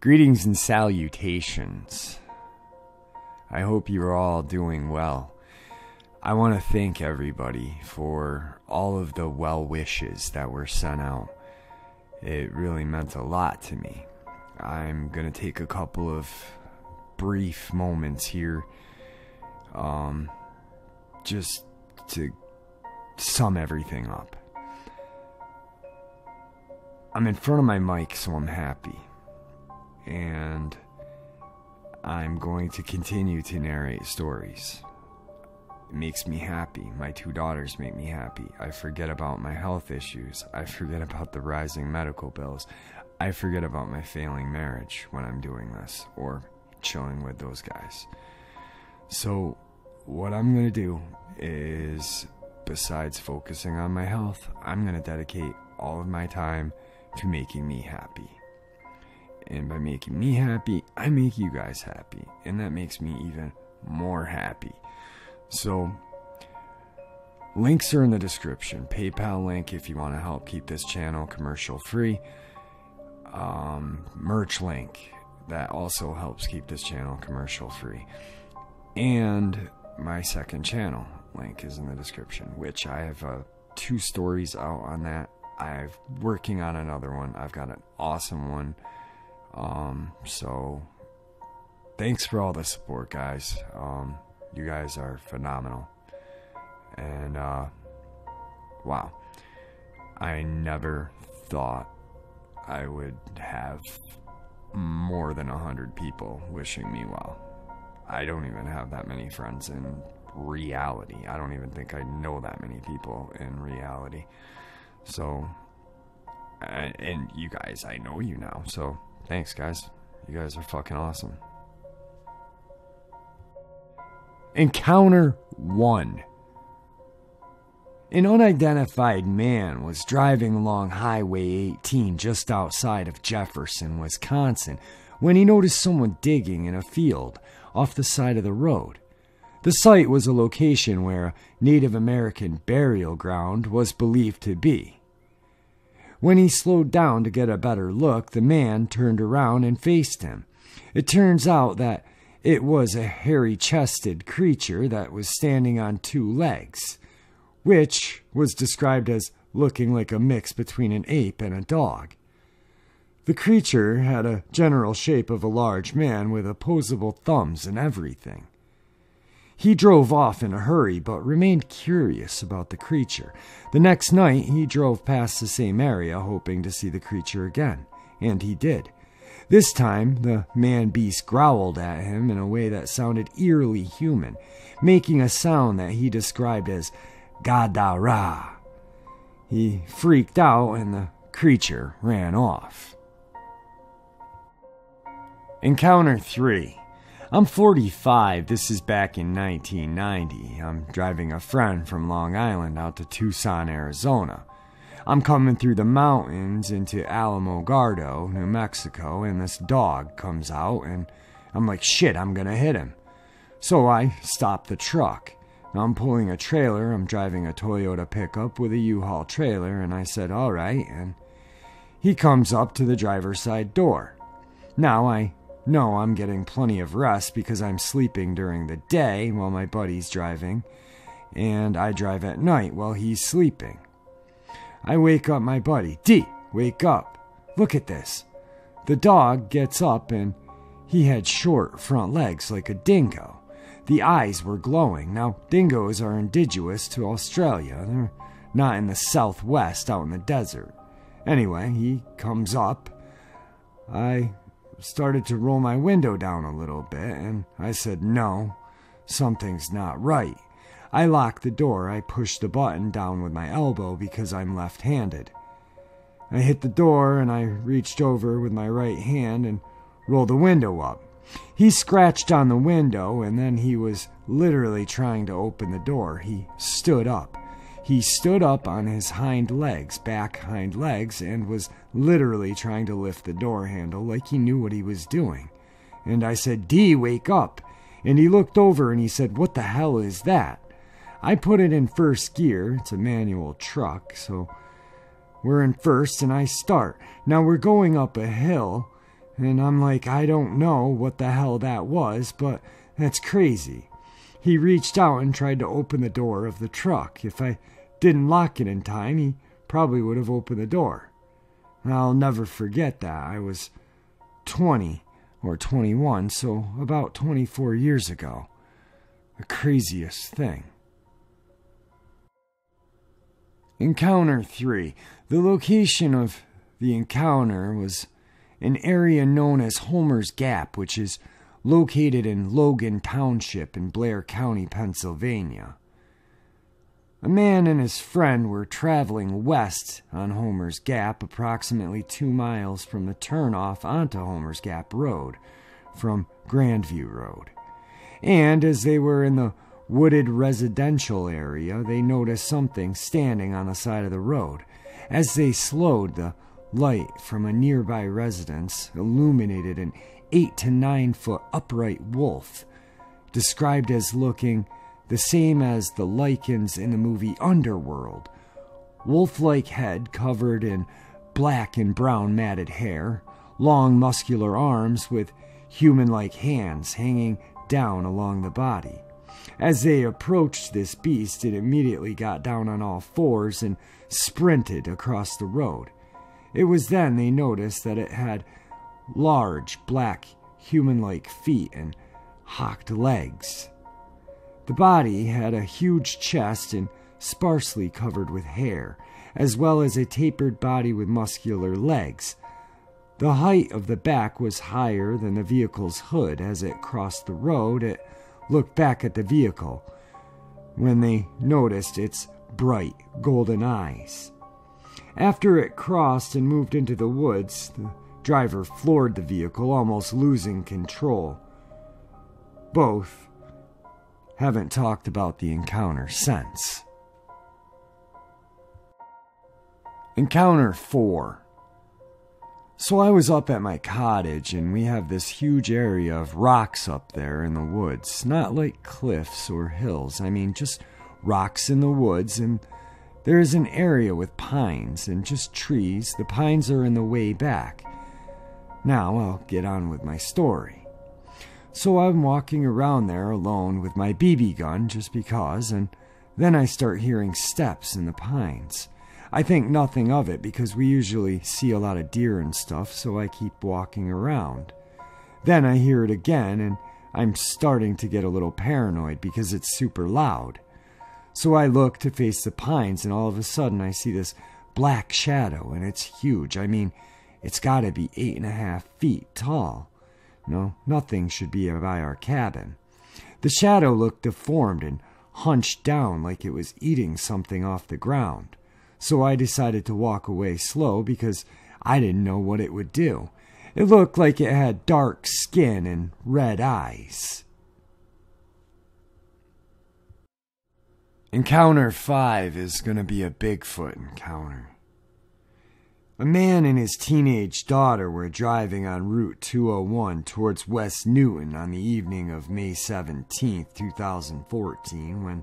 Greetings and salutations. I hope you're all doing well. I want to thank everybody for all of the well wishes that were sent out. It really meant a lot to me. I'm going to take a couple of brief moments here just to sum everything up. I'm in front of my mic, so I'm happy. And I'm going to continue to narrate stories. It makes me happy. My 2 daughters make me happy. I forget about my health issues. I forget about the rising medical bills. I forget about my failing marriage when I'm doing this or chilling with those guys. So what I'm going to do is, besides focusing on my health, I'm going to dedicate all of my time to making me happy. And by making me happy, I make you guys happy. And that makes me even more happy. So, links are in the description. PayPal link if you want to help keep this channel commercial free. Merch link that also helps keep this channel commercial free. And my second channel link is in the description, which I have 2 stories out on that. I'm working on another one. I've got an awesome one. So thanks for all the support, guys. You guys are phenomenal. And, wow. I never thought I would have more than 100 people wishing me well. I don't even have that many friends in reality. I don't even think I know that many people in reality. So, and you guys, I know you now, so thanks, guys. You guys are fucking awesome. Encounter 1. An unidentified man was driving along Highway 18 just outside of Jefferson, Wisconsin, when he noticed someone digging in a field off the side of the road. The site was a location where a Native American burial ground was believed to be. When he slowed down to get a better look, the man turned around and faced him. It turns out that it was a hairy-chested creature that was standing on 2 legs, which was described as looking like a mix between an ape and a dog. The creature had a general shape of a large man with opposable thumbs and everything. He drove off in a hurry, but remained curious about the creature. The next night, he drove past the same area, hoping to see the creature again, and he did. This time, the man-beast growled at him in a way that sounded eerily human, making a sound that he described as Gadara. He freaked out, and the creature ran off. Encounter 3. I'm 45. This is back in 1990. I'm driving a friend from Long Island out to Tucson, Arizona. I'm coming through the mountains into Alamogordo, New Mexico, and this dog comes out, and I'm like, shit, I'm gonna hit him. So I stop the truck. Now I'm pulling a trailer. I'm driving a Toyota pickup with a U-Haul trailer, and I said, all right, and he comes up to the driver's side door. Now I know I'm getting plenty of rest because I'm sleeping during the day while my buddy's driving, and I drive at night while he's sleeping. I wake up my buddy. D, wake up. Look at this. The dog gets up and he had short front legs like a dingo. The eyes were glowing. Now, dingoes are indigenous to Australia. They're not in the southwest out in the desert. Anyway, he comes up. I started to roll my window down a little bit, and I said, no, something's not right. I locked the door. I pushed the button down with my elbow because I'm left-handed. I hit the door, and I reached over with my right hand and rolled the window up. He scratched on the window, and then he was literally trying to open the door. He stood up. He stood up on his back hind legs, and was literally trying to lift the door handle like he knew what he was doing. And I said, D, wake up. And he looked over and he said, what the hell is that? I put it in first gear. It's a manual truck, so we're in first and I start. Now we're going up a hill And I'm like, I don't know what the hell that was, but that's crazy. He reached out and tried to open the door of the truck. If I didn't lock it in time, he probably would have opened the door. I'll never forget that. I was 20 or 21, so about 24 years ago. The craziest thing. Encounter 3. The location of the encounter was an area known as Homer's Gap, which is located in Logan Township in Blair County, Pennsylvania. A man and his friend were traveling west on Homer's Gap, approximately 2 miles from the turnoff onto Homer's Gap Road from Grandview Road. And as they were in the wooded residential area, they noticed something standing on the side of the road. As they slowed, the light from a nearby residence illuminated an 8 to 9 foot upright wolf, described as looking the same as the lichens in the movie Underworld. Wolf-like head covered in black and brown matted hair, long muscular arms with human-like hands hanging down along the body. As they approached this beast, it immediately got down on all fours and sprinted across the road. It was then they noticed that it had large, black, human-like feet and hocked legs. The body had a huge chest and sparsely covered with hair, as well as a tapered body with muscular legs. The height of the back was higher than the vehicle's hood. As it crossed the road, it looked back at the vehicle when they noticed its bright golden eyes. After it crossed and moved into the woods, the driver floored the vehicle, almost losing control. Both haven't talked about the encounter since. Encounter 4. So I was up at my cottage, and we have this huge area of rocks up there in the woods. Not like cliffs or hills. I mean, just rocks in the woods, and there is an area with pines and just trees. The pines are in the way back. Now I'll get on with my story. So I'm walking around there alone with my BB gun just because, and then I start hearing steps in the pines. I think nothing of it because we usually see a lot of deer and stuff, so I keep walking around. Then I hear it again, and I'm starting to get a little paranoid because it's super loud. So I look to face the pines, and all of a sudden I see this black shadow, and it's huge. I mean, it's gotta be 8.5 feet tall. No, nothing should be by our cabin. The shadow looked deformed and hunched down like it was eating something off the ground. So I decided to walk away slow because I didn't know what it would do. It looked like it had dark skin and red eyes. Encounter 5 is going to be a Bigfoot encounter. A man and his teenage daughter were driving on Route 201 towards West Newton on the evening of May 17, 2014, when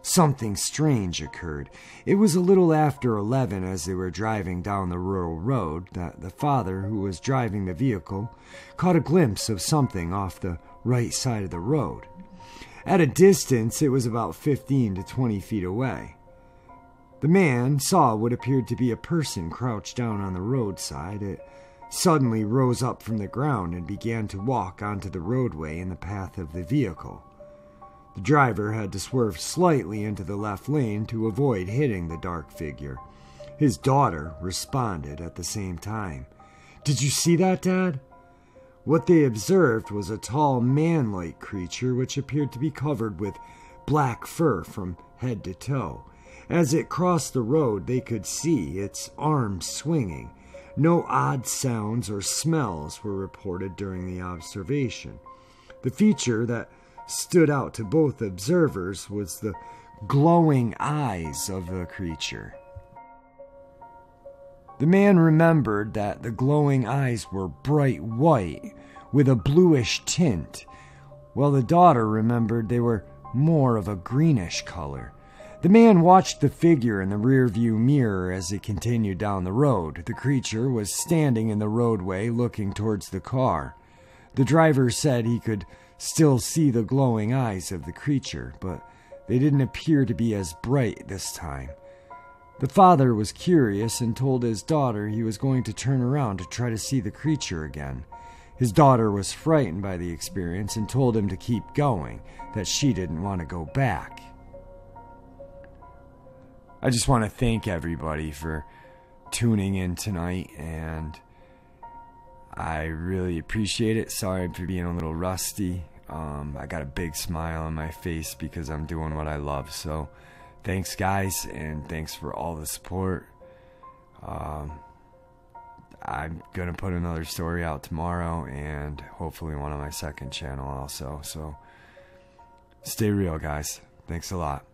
something strange occurred. It was a little after 11 as they were driving down the rural road that the father, who was driving the vehicle, caught a glimpse of something off the right side of the road. At a distance, it was about 15 to 20 feet away. The man saw what appeared to be a person crouched down on the roadside. It suddenly rose up from the ground and began to walk onto the roadway in the path of the vehicle. The driver had to swerve slightly into the left lane to avoid hitting the dark figure. His daughter responded at the same time. "Did you see that, Dad?" What they observed was a tall man-like creature which appeared to be covered with black fur from head to toe. As it crossed the road, they could see its arms swinging. No odd sounds or smells were reported during the observation. The feature that stood out to both observers was the glowing eyes of the creature. The man remembered that the glowing eyes were bright white with a bluish tint, while the daughter remembered they were more of a greenish color. The man watched the figure in the rearview mirror as it continued down the road. The creature was standing in the roadway looking towards the car. The driver said he could still see the glowing eyes of the creature, but they didn't appear to be as bright this time. The father was curious and told his daughter he was going to turn around to try to see the creature again. His daughter was frightened by the experience and told him to keep going, that she didn't want to go back. I just want to thank everybody for tuning in tonight, and I really appreciate it. Sorry for being a little rusty. I got a big smile on my face because I'm doing what I love. So thanks, guys, and thanks for all the support. I'm going to put another story out tomorrow, and hopefully one on my second channel also. So stay real, guys. Thanks a lot.